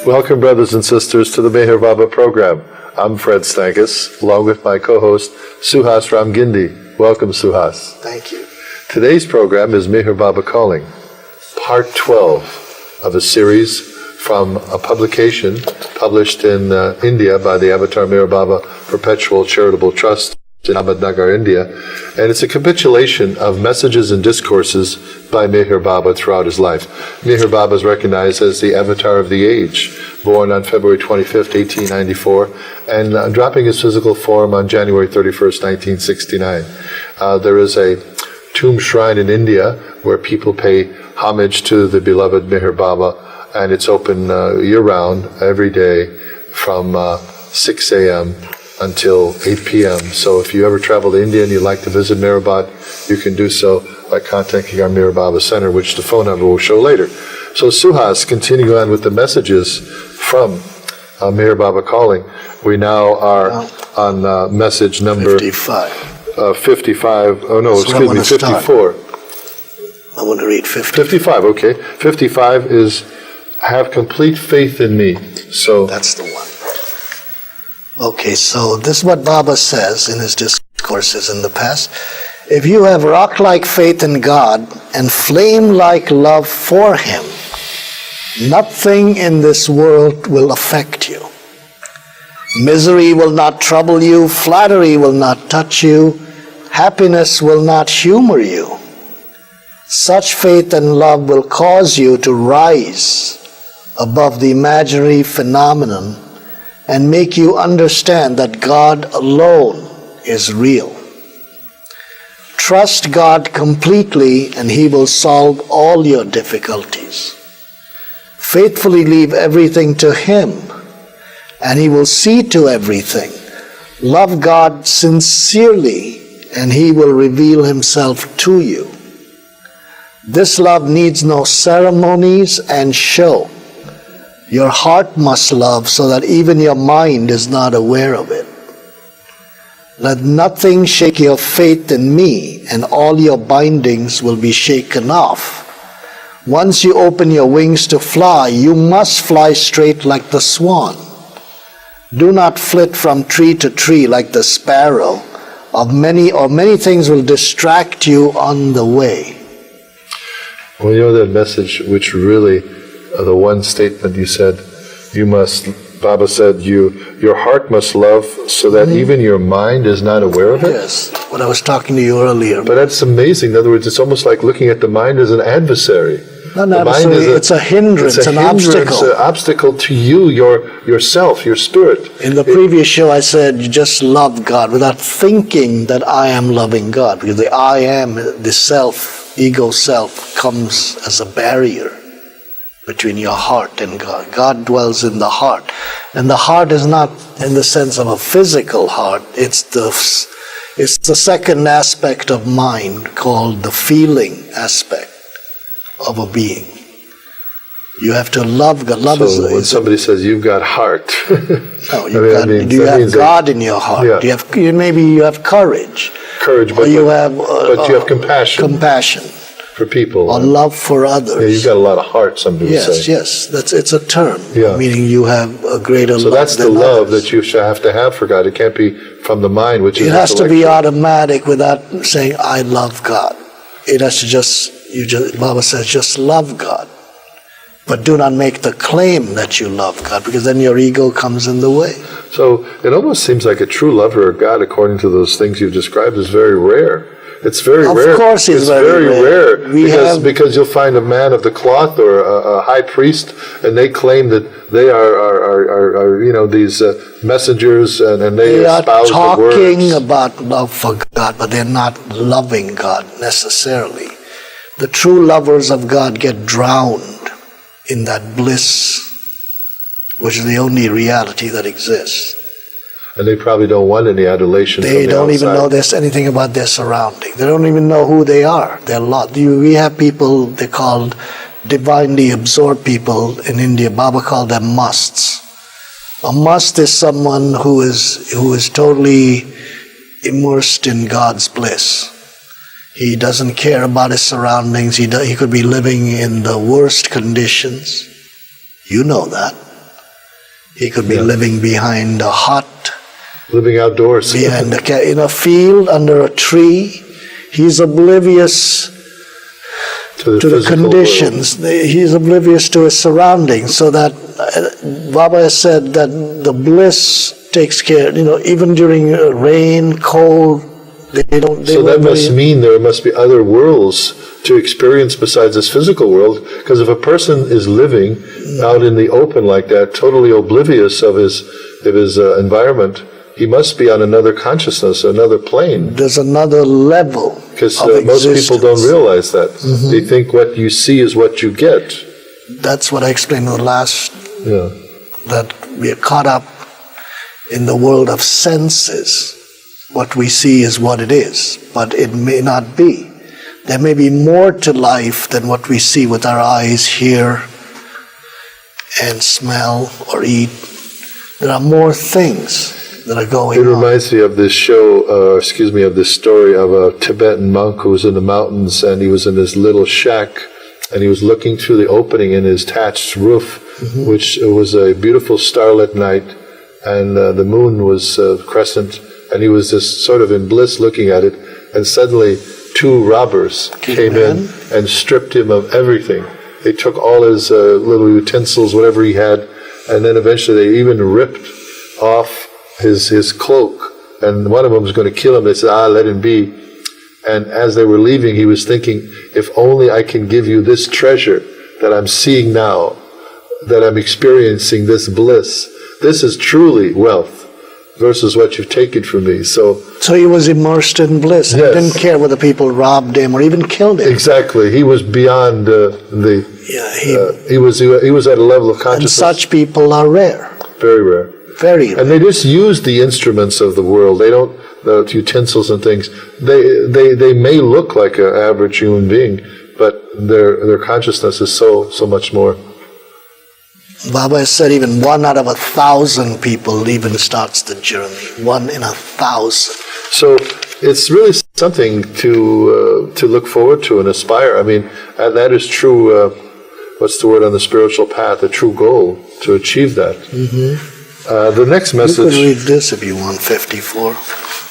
Welcome, brothers and sisters, to the Meher Baba program. I'm Fred Stankus, along with my co-host, Suhas Ginde. Welcome, Suhas. Thank you. Today's program is Meher Baba Calling, part 12 of a series from a publication published in India by the Avatar Meher Baba Perpetual Charitable Trust in Ahmednagar, India. And it's a capitulation of messages and discourses by Meher Baba throughout his life. Meher Baba is recognized as the avatar of the age, born on February 25th, 1894, and dropping his physical form on January 31st, 1969. There is a tomb shrine in India where people pay homage to the beloved Meher Baba, and it's open year-round, every day, from 6 a.m. until 8 p.m. So if you ever travel to India and you'd like to visit Meher Baba, you can do so by contacting our Meher Baba Center, which the phone number will show later. So Suhas, continue on with the messages from Meher Baba Calling. We now are on message number 55. 55. Oh no, That's excuse me, 54. I want to read 50. 55, okay. 55 is have complete faith in me. So that's the one. Okay, so this is what Baba says in his discourses in the past. If you have rock-like faith in God and flame-like love for Him, nothing in this world will affect you. Misery will not trouble you, flattery will not touch you, happiness will not humor you. Such faith and love will cause you to rise above the imaginary phenomenon and make you understand that God alone is real. Trust God completely and He will solve all your difficulties. Faithfully leave everything to Him and He will see to everything. Love God sincerely and He will reveal Himself to you. This love needs no ceremonies and show. Your heart must love so that even your mind is not aware of it. Let nothing shake your faith in me, and all your bindings will be shaken off. Once you open your wings to fly, you must fly straight like the swan. Do not flit from tree to tree like the sparrow. Many things will distract you on the way. Well, you know that message which really, the one statement you said, you must, Baba said, your heart must love so that even your mind is not aware of it? Yes, what I was talking to you earlier. But that's amazing. In other words, it's almost like looking at the mind as an adversary. Not an adversary, it's a hindrance, an obstacle. It's an obstacle to you, yourself, your spirit. In the previous show I said you just love God without thinking that I am loving God, because the I am, the self, ego self, comes as a barrier between your heart and God. God dwells in the heart. And the heart is not in the sense of a physical heart. It's the second aspect of mind called the feeling aspect of a being. You have to love God. Love so when somebody says you've got heart, no, you have God in your heart. Yeah. Maybe you have courage. But you have compassion. Compassion. For people. Or love for others. Yeah, you've got a lot of heart, some people say. Yes, it's a term, meaning you have a greater love. So that's the love that you have to have for God. It can't be from the mind, which is it has to be automatic without saying, I love God. It has to Baba says, just love God. But do not make the claim that you love God, because then your ego comes in the way. So it almost seems like a true lover of God, according to those things you've described, is very rare. It's very rare. Of course it's very rare. Because you'll find a man of the cloth or a high priest, and they claim that they are are these messengers, and they are espouse talking the words. about love for God, but they're not loving God necessarily. The true lovers of God get drowned in that bliss, which is the only reality that exists. And they probably don't want any adulation from the outside. They don't even know there's anything about their surrounding. They don't even know who they are. They're lost. We have people, they're called divinely absorbed people in India. Baba called them musts. A must is someone who is totally immersed in God's bliss. He doesn't care about his surroundings. He could be living in the worst conditions. You know that. He could be living behind a hut. Living outdoors. In a field, under a tree. He's oblivious to the conditions. He's oblivious to his surroundings. So that Baba has said that the bliss takes care, even during rain, cold, So that must mean there must be other worlds to experience besides this physical world, because if a person is living out in the open like that, totally oblivious of his environment, he must be on another consciousness, another plane. There's another level. Because most people don't realize that. Mm-hmm. They think what you see is what you get. That's what I explained in the last, that we are caught up in the world of senses. What we see is what it is, but it may not be. There may be more to life than what we see with our eyes, hear, and smell or eat. There are more things that are going on. It reminds me of this of this story of a Tibetan monk who was in the mountains, and he was in this little shack, and he was looking through the opening in his thatched roof, which was a beautiful starlit night, and the moon was crescent, and he was just sort of in bliss looking at it, and suddenly 2 robbers came in and stripped him of everything. They took all his little utensils, whatever he had, and then eventually they even ripped off his cloak, and one of them was going to kill him. They said, let him be. And as they were leaving, he was thinking, if only I can give you this treasure that I'm seeing now, that I'm experiencing this bliss. This is truly wealth versus what you've taken from me. So he was immersed in bliss. Yes. He didn't care whether people robbed him or even killed him. Exactly. He was beyond he was at a level of consciousness. And such people are rare. Very rare. Very rare. And they just use the instruments of the world. They don't, the utensils and things. They may look like an average human being, but their consciousness is so much more. Baba has said even 1 out of 1,000 people even starts the journey. 1 in 1,000. So it's really something to look forward to and aspire. I mean, and that is true. What's the word on the spiritual path? A true goal to achieve that. The next message. You could read this if you want. 54.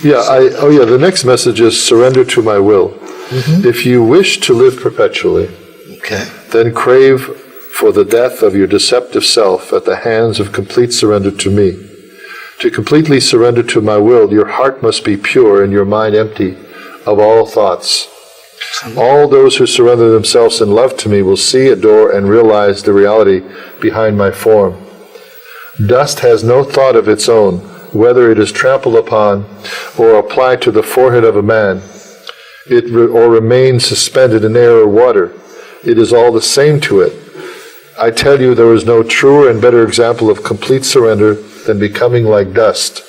The next message is surrender to my will. If you wish to live perpetually, then crave for the death of your deceptive self at the hands of complete surrender to me. To completely surrender to my will, your heart must be pure and your mind empty of all thoughts. All those who surrender themselves in love to me will see, adore, and realize the reality behind my form. Dust has no thought of its own, whether it is trampled upon or applied to the forehead of a man, or remains suspended in air or water. It is all the same to it. I tell you, there is no truer and better example of complete surrender than becoming like dust.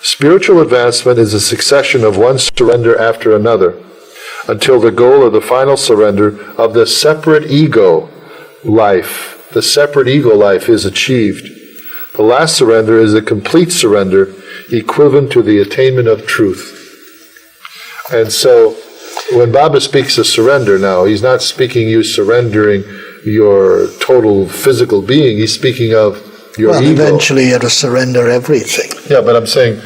Spiritual advancement is a succession of one surrender after another, until the goal of the final surrender of the separate ego life. The separate ego life is achieved. The last surrender is a complete surrender, equivalent to the attainment of truth. And so, when Baba speaks of surrender now, he's not speaking you surrendering your total physical being. He's speaking of your ego. Eventually you have to surrender everything. Yeah, but I'm saying,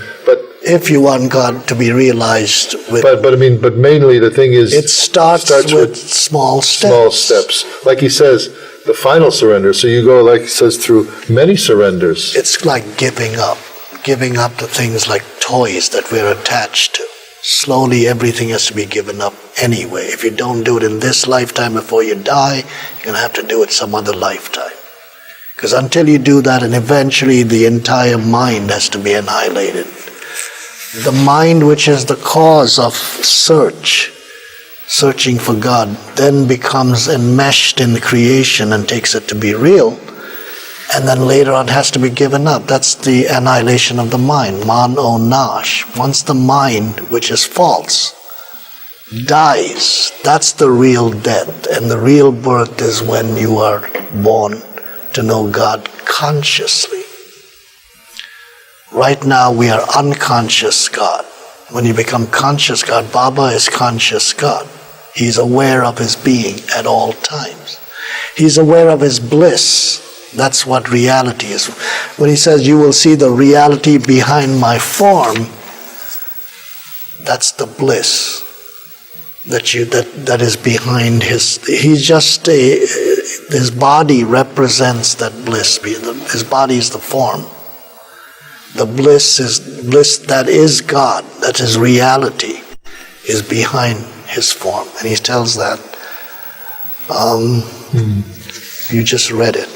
if you want God to be realized with... But mainly the thing is... It starts with small steps. Small steps. Like he says, the final surrender. So you go, like he says, through many surrenders. It's like giving up. Giving up to things like toys that we're attached to. Slowly everything has to be given up anyway. If you don't do it in this lifetime before you die, you're going to have to do it some other lifetime. Because until you do that, and eventually the entire mind has to be annihilated. The mind, which is the cause of searching for God, then becomes enmeshed in the creation and takes it to be real. And then later on has to be given up. That's the annihilation of the mind, man o nash. Once the mind, which is false, dies, that's the real death. And the real birth is when you are born to know God consciously. Right now we are unconscious God. When you become conscious God, Baba is conscious God. He's aware of his being at all times. He's aware of his bliss. That's what reality is. When he says, you will see the reality behind my form, that's the bliss that is behind his. He's just his body represents that bliss. His body is the form. The bliss is bliss that is God, that is reality, is behind his form. And he tells that. You just read it.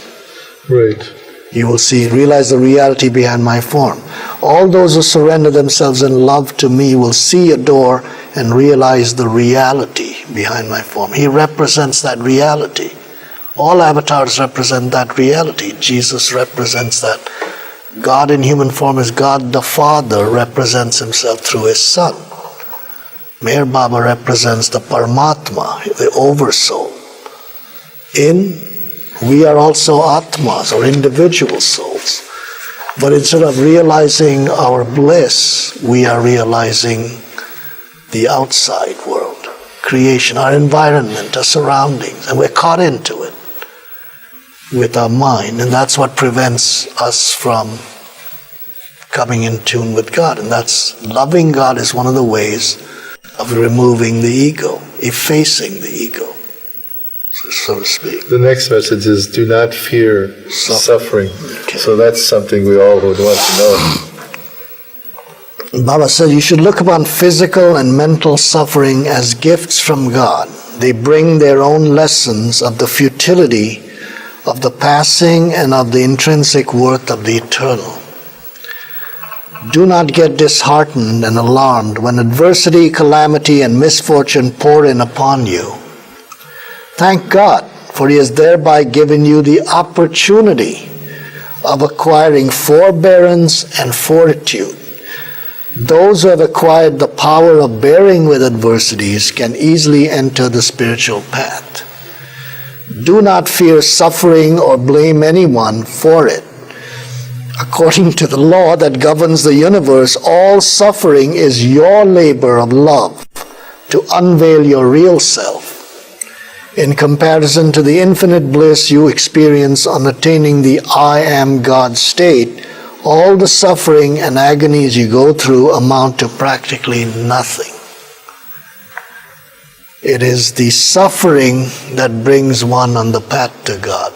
Right. You will realize the reality behind my form. All those who surrender themselves in love to me will see, adore, and realize the reality behind my form. He represents that reality. All avatars represent that reality. Jesus represents that. God in human form is God the Father, represents himself through his Son. Meher Baba represents the Paramatma, the Oversoul. We are also Atmas, or individual souls. But instead of realizing our bliss, we are realizing the outside world, creation, our environment, our surroundings, and we're caught into it with our mind, and that's what prevents us from coming in tune with God. And that's loving God is one of the ways of removing the ego, effacing the ego, so to speak. The next message is, do not fear suffering. Okay. So that's something we all would want to know. Baba says you should look upon physical and mental suffering as gifts from God. They bring their own lessons of the futility of the passing and of the intrinsic worth of the eternal. Do not get disheartened and alarmed when adversity, calamity, and misfortune pour in upon you. Thank God, for he has thereby given you the opportunity of acquiring forbearance and fortitude. Those who have acquired the power of bearing with adversities can easily enter the spiritual path. Do not fear suffering or blame anyone for it. According to the law that governs the universe, all suffering is your labor of love to unveil your real self. In comparison to the infinite bliss you experience on attaining the I am God state, all the suffering and agonies you go through amount to practically nothing. It is the suffering that brings one on the path to God.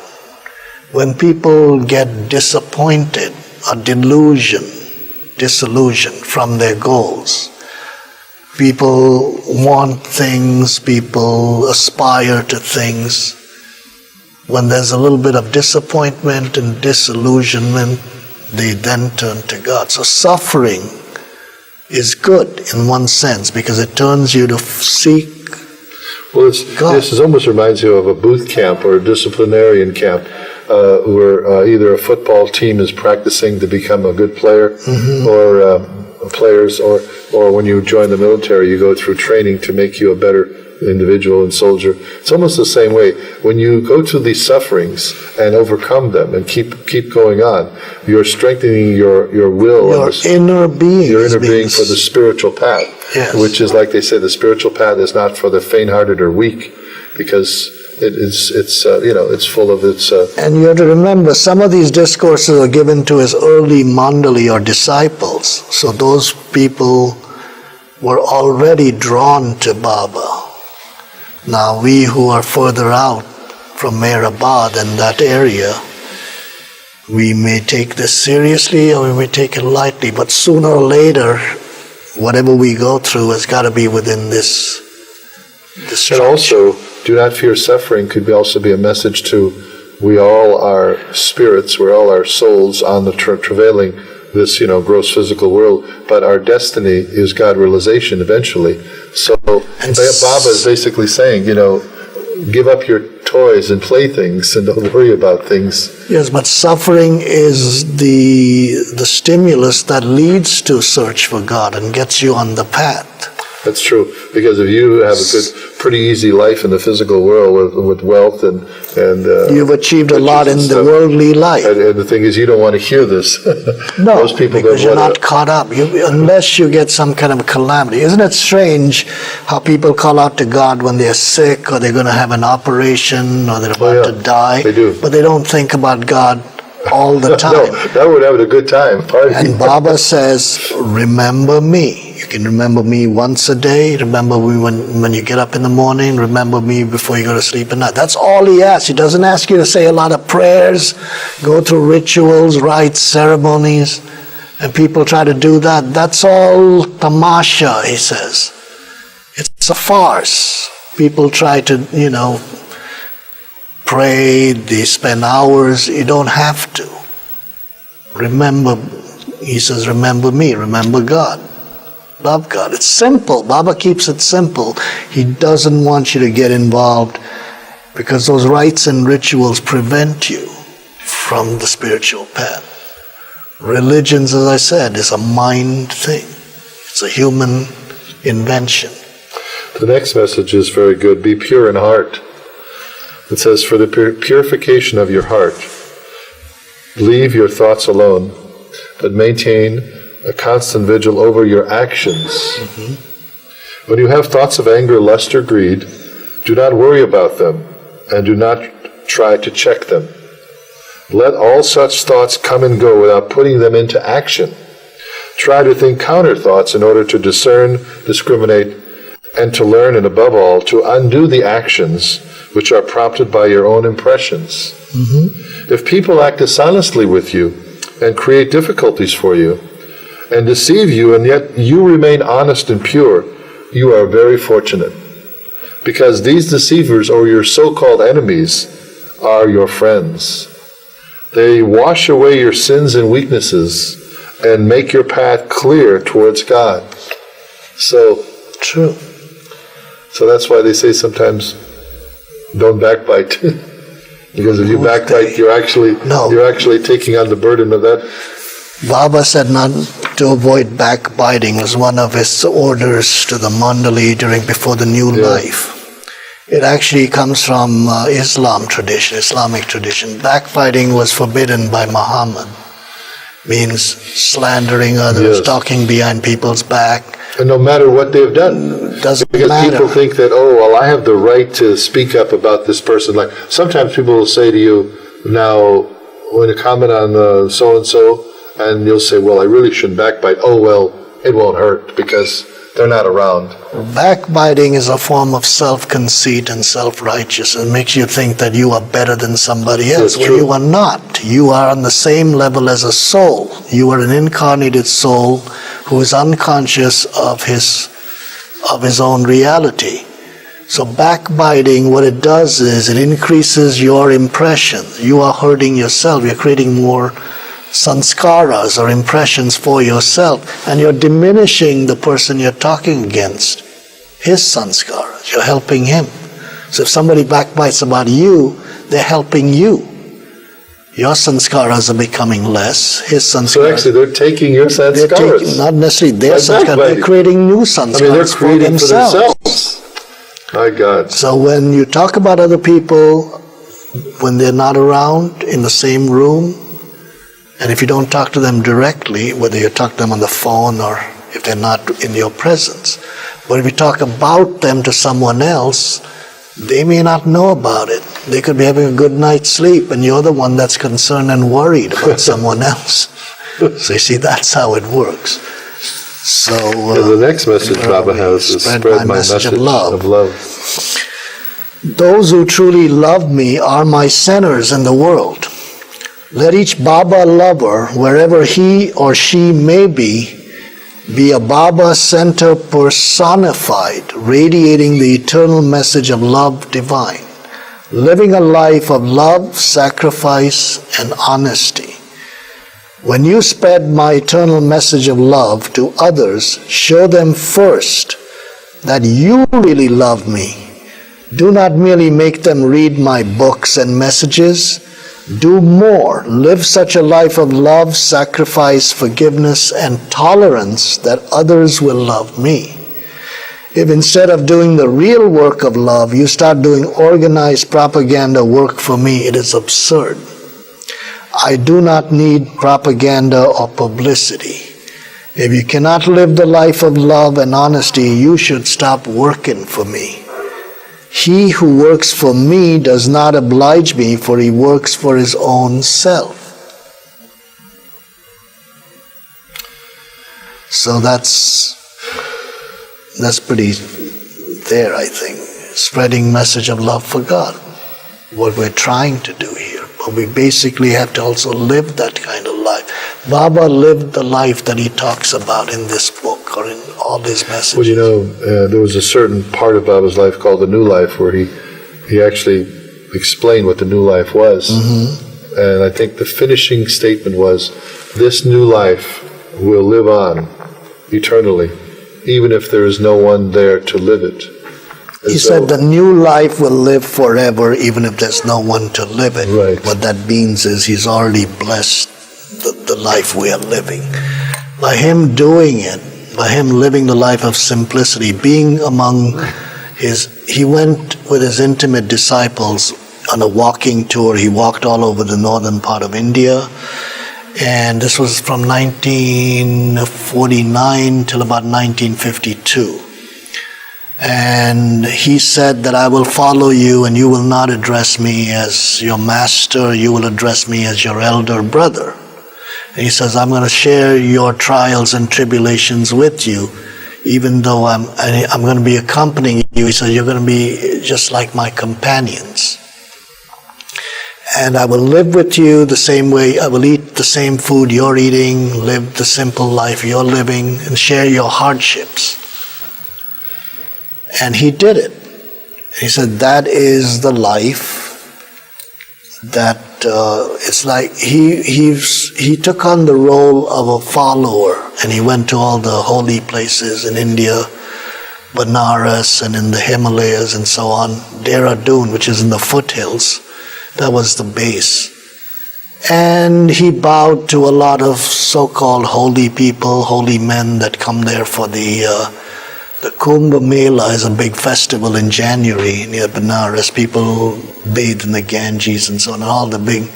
When people get disappointed or disillusioned from their goals, people want things, people aspire to things. When there's a little bit of disappointment and disillusionment, they then turn to God. So suffering is good in one sense because it turns you to seek Well, God. This almost reminds you of a boot camp or a disciplinarian camp where either a football team is practicing to become a good player or players, or when you join the military, you go through training to make you a better individual and soldier. It's almost the same way. When you go through these sufferings and overcome them and keep going on, you're strengthening your will. Your inner being. Your inner being for the spiritual path. Yes. Which is, like they say, the spiritual path is not for the faint-hearted or weak, because it's full of its. And you have to remember, some of these discourses are given to his early mandali or disciples. So those people were already drawn to Baba. Now we who are further out from Meherabad and that area, we may take this seriously or we may take it lightly, but sooner or later, whatever we go through has got to be within this And also, do not fear suffering could also be a message to we all are spirits, we're all our souls on the travailing this, gross physical world, but our destiny is God realization eventually. So Baba is basically saying, give up your toys and playthings and don't worry about things. Yes, but suffering is the stimulus that leads to search for God and gets you on the path. That's true, because if you have a pretty easy life in the physical world with wealth and you've achieved a lot in the worldly life. And the thing is, you don't want to hear this. No, most people because you're don't not caught up. Unless you get some kind of calamity. Isn't it strange how people call out to God when they're sick or they're going to have an operation or they're about to die? They do. But they don't think about God all the time. No, that would have a good time. Party. And Baba says, remember me. You can remember me once a day. Remember me when you get up in the morning. Remember me before you go to sleep at night. That's all he asks. He doesn't ask you to say a lot of prayers, go through rituals, rites, ceremonies. And people try to do that. That's all tamasha, he says. It's a farce. People try to, pray, they spend hours. You don't have to. Remember, he says, remember me, remember God. Love God. It's simple. Baba keeps it simple. He doesn't want you to get involved because those rites and rituals prevent you from the spiritual path. Religions, as I said, is a mind thing. It's a human invention. The next message is very good. Be pure in heart. It says, for the purification of your heart, leave your thoughts alone, but maintain a constant vigil over your actions. Mm-hmm. When you have thoughts of anger, lust, or greed, do not worry about them, and do not try to check them. Let all such thoughts come and go without putting them into action. Try to think counter thoughts in order to discern, discriminate, and to learn, and above all, to undo the actions which are prompted by your own impressions. Mm-hmm. If people act dishonestly with you and create difficulties for you and deceive you, and yet you remain honest and pure, you are very fortunate, because these deceivers, or your so-called enemies, are your friends. They wash away your sins and weaknesses and make your path clear towards God. So, true. So that's why they say sometimes, don't backbite. Because if you backbite, you're actually taking on the burden of that. Baba said not to avoid backbiting was one of his orders to the Mandali before the new life. It actually comes from Islamic tradition. Backbiting was forbidden by Muhammad. Means slandering others, talking behind people's back. And no matter what they've done. Doesn't because matter. People think that, I have the right to speak up about this person. Like sometimes people will say to you, now, when you comment on so-and-so, and you'll say, I really shouldn't backbite. It won't hurt because they're not around. Backbiting is a form of self-conceit and self-righteousness. It makes you think that you are better than somebody else. Well, you are not. You are on the same level as a soul. You are an incarnated soul who is unconscious of his own reality. So backbiting, what it does is it increases your impression. You are hurting yourself. You're creating more sanskaras or impressions for yourself, and you're diminishing the person you're talking against, his sanskaras. You're helping him. So if somebody backbites about you, they're helping you. Your sanskaras are becoming less, his sanskaras. So actually they're taking your sanskaras. Not necessarily their sanskaras, they're creating new sanskaras for themselves. My God. So when you talk about other people, when they're not around in the same room, and if you don't talk to them directly, whether you talk to them on the phone or if they're not in your presence, but if you talk about them to someone else, they may not know about it. They could be having a good night's sleep, and you're the one that's concerned and worried about someone else. So you see, that's how it works. So the next message Baba has is spread my message of love. Those who truly love me are my centers in the world. Let each Baba lover, wherever he or she may be a Baba center personified, radiating the eternal message of love divine. living a life of love, sacrifice, and honesty. When you spread my eternal message of love to others, show them first that you really love me. Do not merely make them read my books and messages. Do more. Live such a life of love, sacrifice, forgiveness, and tolerance that others will love me. If instead of doing the real work of love, you start doing organized propaganda work for me, it is absurd. I do not need propaganda or publicity. If you cannot live the life of love and honesty, you should stop working for me. He who works for me does not oblige me, for he works for his own self. So that's pretty there, I think. Spreading message of love for God. What we're trying to do here. But we basically have to also live that kind of life. Baba lived the life that he talks about in this book or in all his messages. Well, you know, there was a certain part of Baba's life called the New Life where he actually explained what the new life was. Mm-hmm. And I think the finishing statement was, this new life will live on eternally, even if there is no one there to live it. He said the new life will live forever even if there's no one to live it. Right. What that means is he's already blessed the life we are living. By him doing it, by him living the life of simplicity, being among he went with his intimate disciples on a walking tour. He walked all over the northern part of India. And this was from 1949 till about 1952. And he said that I will follow you and you will not address me as your master, you will address me as your elder brother. And he says, I'm going to share your trials and tribulations with you, even though I'm going to be accompanying you. He says, you're going to be just like my companions. And I will live with you the same way, I will eat the same food you're eating, live the simple life you're living, and share your hardships. And he did it. He said that is the life that it's like he took on the role of a follower, and he went to all the holy places in India, Benares and in the Himalayas and so on, Dehradun, which is in the foothills. That was the base. And he bowed to a lot of so-called holy people, holy men that come there for the Kumbh Mela is a big festival in January near Benares. People bathe in the Ganges and so on. And all the big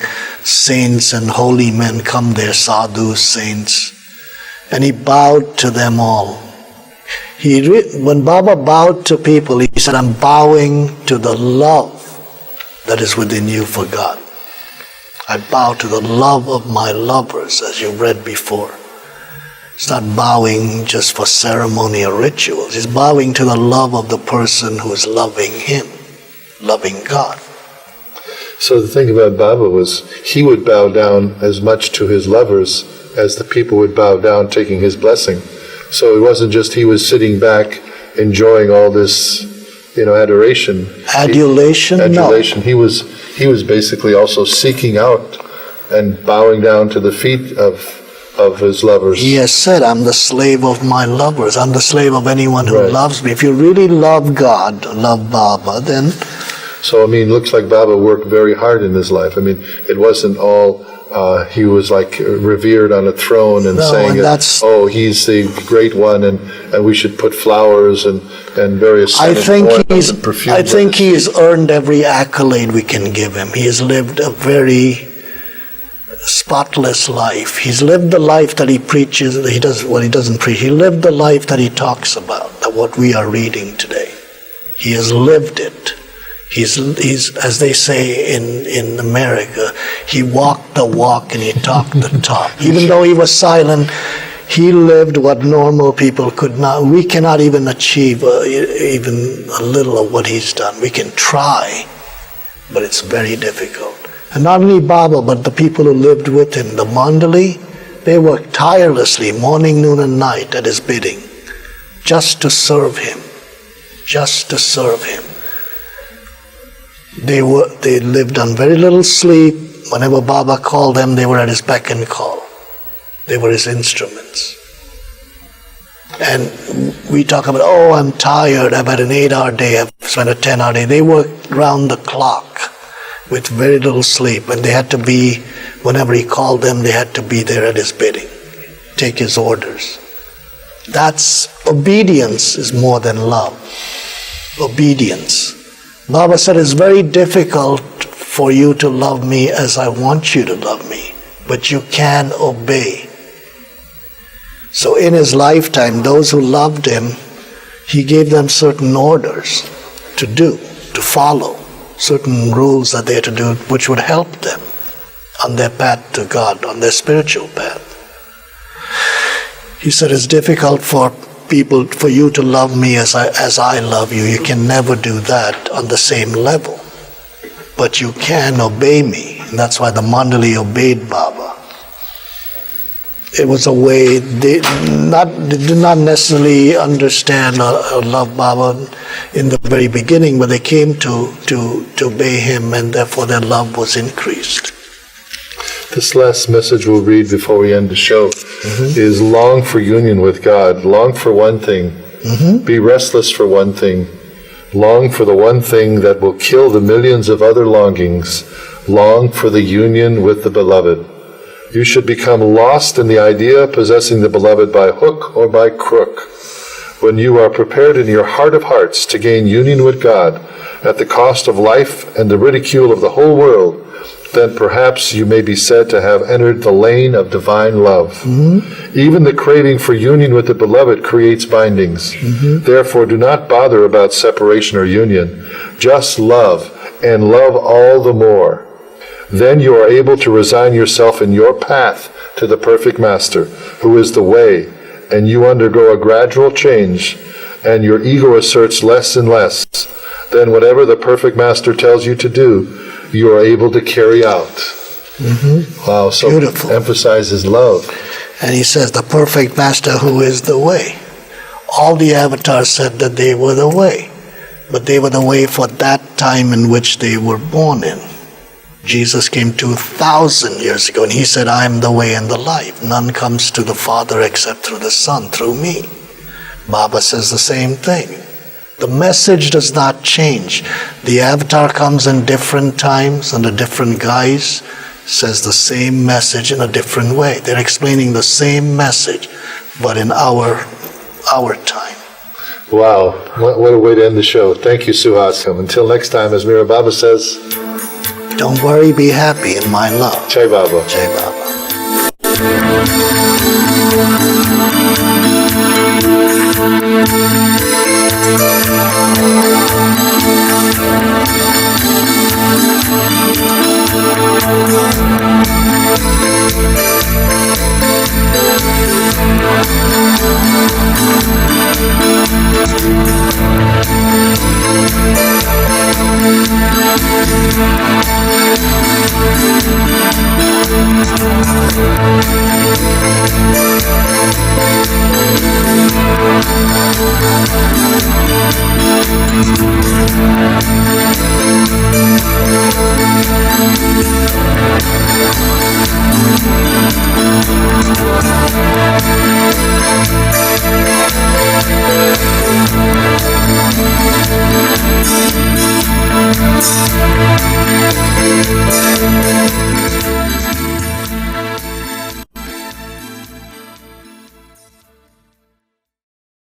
saints and holy men come there, sadhus, saints. And he bowed to them all. When Baba bowed to people, he said, I'm bowing to the love that is within you for God. I bow to the love of my lovers, as you read before. He's not bowing just for ceremony or rituals. He's bowing to the love of the person who is loving him, loving God. So the thing about Baba was he would bow down as much to his lovers as the people would bow down taking his blessing. So it wasn't just he was sitting back enjoying all this, adoration. Adulation? Adulation. No. He was basically also seeking out and bowing down to the feet of his lovers. He has said, I'm the slave of my lovers. I'm the slave of anyone who loves me. If you really love God, love Baba, then... So, looks like Baba worked very hard in his life. It wasn't all... he was like revered on a throne and saying, he's the great one, and we should put flowers and various ornaments and perfume. I think he's earned every accolade we can give him. He has lived a very spotless life. He's lived the life that he preaches. He doesn't preach. He lived the life that he talks about, that what we are reading today. He has lived it. He's as they say in America, he walked the walk and he talked the talk. Even though he was silent, he lived what normal people could not. We cannot even achieve even a little of what he's done. We can try, but it's very difficult. And not only Baba, but the people who lived with him, the Mandali, they worked tirelessly, morning, noon, and night at his bidding, just to serve him, just to serve him. They lived on very little sleep. Whenever Baba called them, they were at his beck and call. They were his instruments. And we talk about, oh, I'm tired, I've had an 8-hour day, I've spent a 10-hour day. They worked round the clock with very little sleep, and they had to be, whenever he called them, they had to be there at his bidding, take his orders. That's obedience is more than love. Obedience. Baba said it's very difficult for you to love me as I want you to love me, but you can obey. So in his lifetime, those who loved him, he gave them certain orders to do, to follow, certain rules that they had to do, which would help them on their path to God, on their spiritual path. He said it's difficult for you to love me as I love you. You can never do that on the same level. But you can obey me. And that's why the Mandali obeyed Baba. It was a way they did not necessarily understand or love Baba in the very beginning, but they came to obey him, and therefore their love was increased. This last message we'll read before we end the show is long for union with God, long for one thing, be restless for one thing, long for the one thing that will kill the millions of other longings, long for the union with the Beloved. You should become lost in the idea of possessing the Beloved by hook or by crook. When you are prepared in your heart of hearts to gain union with God at the cost of life and the ridicule of the whole world, then perhaps you may be said to have entered the lane of divine love. Even the craving for union with the Beloved creates bindings. Therefore, do not bother about separation or union. Just love, and love all the more. Then you are able to resign yourself in your path to the perfect Master, who is the way, and you undergo a gradual change, and your ego asserts less and less. Then whatever the perfect Master tells you to do, you are able to carry out. Wow, so beautiful. Emphasizes love. And he says, the perfect Master who is the way. All the avatars said that they were the way, but they were the way for that time in which they were born in. Jesus came 2,000 years ago, and he said, I am the way and the life. None comes to the Father except through the Son, through me. Baba says the same thing. The message does not change. The avatar comes in different times, under different guise, says the same message in a different way. They're explaining the same message, but in our time. Wow, what a way to end the show. Thank you, Suhas. Until next time, as MeherBaba says, don't worry, be happy in my love. Jai Baba. Jai Baba.